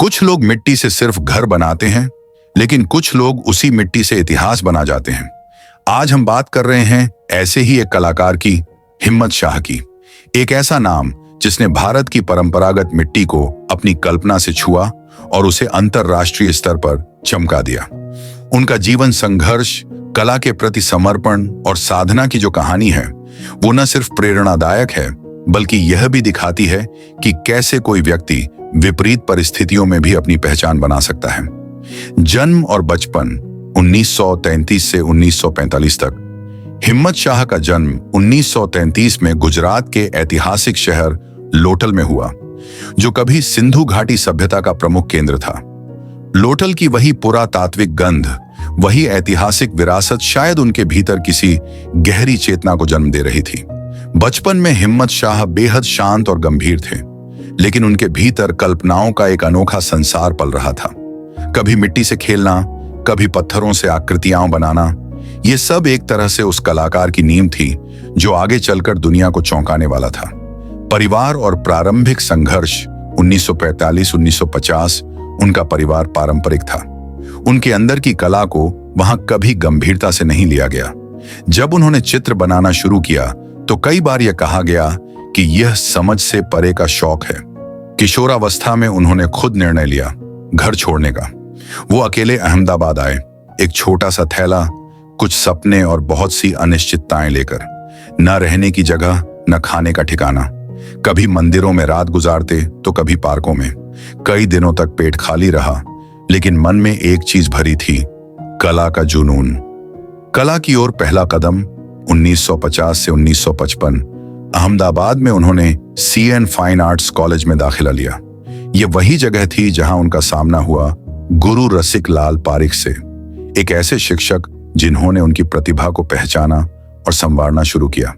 कुछ लोग मिट्टी से सिर्फ घर बनाते हैं, लेकिन कुछ लोग उसी मिट्टी से इतिहास बना जाते हैं। आज हम बात कर रहे हैं ऐसे ही एक कलाकार की, हिम्मत शाह की। एक ऐसा नाम जिसने भारत की परंपरागत मिट्टी को अपनी कल्पना से छुआ और उसे अंतरराष्ट्रीय स्तर पर चमका दिया। उनका जीवन संघर्ष, कला के प्रति समर्पण और साधना की जो कहानी है, वो न सिर्फ प्रेरणादायक है, बल्कि यह भी दिखाती है कि कैसे कोई व्यक्ति विपरीत परिस्थितियों में भी अपनी पहचान बना सकता है। जन्म और बचपन 1933 से 1945 तक। हिम्मत शाह का जन्म 1933 में गुजरात के ऐतिहासिक शहर लोटल में हुआ, जो कभी सिंधु घाटी सभ्यता का प्रमुख केंद्र था। लोटल की वही पुरातात्विक गंध, वही ऐतिहासिक विरासत शायद उनके भीतर किसी गहरी चेतना को जन्म दे रही थी। बचपन में हिम्मत शाह बेहद शांत और गंभीर थे, लेकिन उनके भीतर कल्पनाओं का एक अनोखा संसार पल रहा था। कभी मिट्टी से खेलना, कभी पत्थरों से आकृतियां बनाना, ये सब एक तरह से उस कलाकार की नींव थी जो आगे चलकर दुनिया को चौंकाने वाला था। परिवार और प्रारंभिक संघर्ष 1945-1950 उनका परिवार पारंपरिक था। उनके अंदर की कला को वहां कभी गंभीरता से नहीं लिया गया। जब उन्होंने चित्र बनाना शुरू किया तो कई बार यह कहा गया कि यह समझ से परे का शौक है। किशोरावस्था में उन्होंने खुद निर्णय लिया घर छोड़ने का। वो अकेले अहमदाबाद आए, एक छोटा सा थैला, कुछ सपने और बहुत सी अनिश्चितताएं लेकर। न रहने की जगह, न खाने का ठिकाना। कभी मंदिरों में रात गुजारते तो कभी पार्कों में। कई दिनों तक पेट खाली रहा, लेकिन मन में एक चीज भरी थी, कला का जुनून। कला की ओर पहला कदम 1950 से 1955 अहमदाबाद में उन्होंने CN फाइन आर्ट्स कॉलेज में दाखिला लिया। यह वही जगह थी जहां उनका सामना हुआ गुरु रसिक लाल पारिख से, एक ऐसे शिक्षक जिन्होंने उनकी प्रतिभा को पहचाना और संवारना शुरू किया।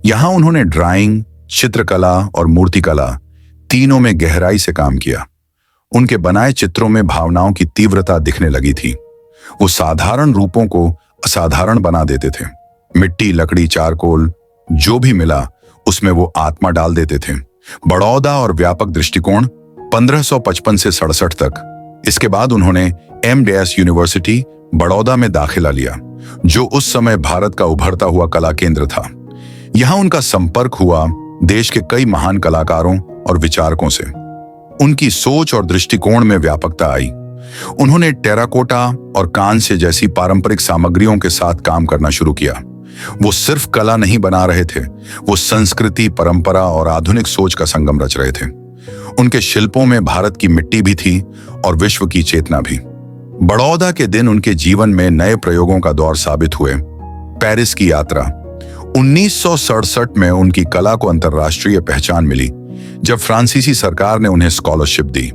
यहां उन्होंने ड्राइंग, चित्रकला और मूर्तिकला तीनों में गहराई से काम किया। उनके बनाए चित्रों में भावनाओं की तीव्रता दिखने लगी थी। वो साधारण रूपों को असाधारण बना देते थे। मिट्टी, लकड़ी, चारकोल, जो भी मिला उसमें वो आत्मा डाल देते थे। बड़ौदा और व्यापक दृष्टिकोण 1555 से 67 तक। इसके बाद उन्होंने M.D.S यूनिवर्सिटी बड़ौदा में दाखिला लिया, जो उस समय भारत का उभरता हुआ कला केंद्र था। यहां उनका संपर्क हुआ देश के कई महान कलाकारों और विचारकों से। उनकी सोच और दृष्टिकोण में व्यापकता आई। उन्होंने टेराकोटा और कांस्य जैसी पारंपरिक सामग्रियों के साथ काम करना शुरू किया। वो सिर्फ कला नहीं बना रहे थे, वो संस्कृति, परंपरा और आधुनिक सोच का संगम रच रहे थे। उनके शिल्पों में भारत की मिट्टी भी थी और विश्व की चेतना भी। बड़ौदा के दिन उनके जीवन में नए प्रयोगों का दौर साबित हुए। पेरिस की यात्रा 1967 में उनकी कला को अंतर्राष्ट्रीय पहचान मिली, जब फ्रांसीसी सरकार ने उन्हें स्कॉलरशिप दी।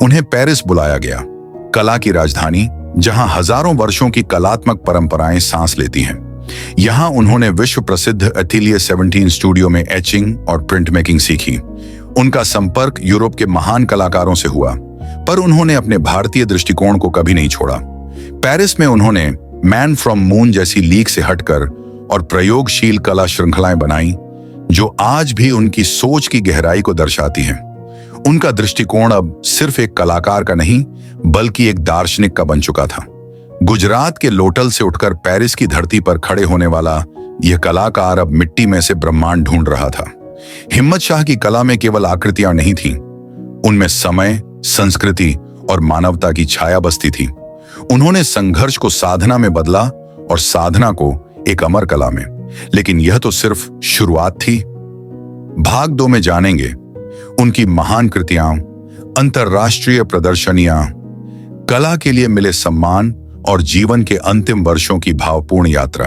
उन्हें पेरिस बुलाया गया, कला की राजधानी, जहां हजारों वर्षों की कलात्मक परंपराएं सांस लेती हैं। यहां उन्होंने विश्व प्रसिद्ध एटेलियर 17 स्टूडियो में एचिंग और प्रिंट मेकिंग सीखी। उनका संपर्क यूरोप के महान कलाकारों से हुआ, पर उन्होंने अपने भारतीय दृष्टिकोण को कभी नहीं छोड़ा। पेरिस में उन्होंने मैन फ्रॉम मून जैसी लीक से हटकर और प्रयोगशील कला श्रृंखलाएं बनाई, जो आज भी उनकी सोच की गहराई को दर्शाती हैं। उनका दृष्टिकोण अब सिर्फ एक कलाकार का नहीं, बल्कि एक दार्शनिक का बन चुका था। गुजरात के लोटल से उठकर पेरिस की धरती पर खड़े होने वाला यह कलाकार अब मिट्टी में से ब्रह्मांड ढूंढ रहा था। हिम्मत शाह की कला में केवल आकृतियां नहीं थीं, उनमें समय, संस्कृति और मानवता की छाया बसती थी। उन्होंने संघर्ष को साधना में बदला और साधना को एक अमर कला में। लेकिन यह तो सिर्फ शुरुआत थी। भाग 2 में जानेंगे उनकी महान कृतियां, अंतरराष्ट्रीय प्रदर्शनियां, कला के लिए मिले सम्मान और जीवन के अंतिम वर्षों की भावपूर्ण यात्रा।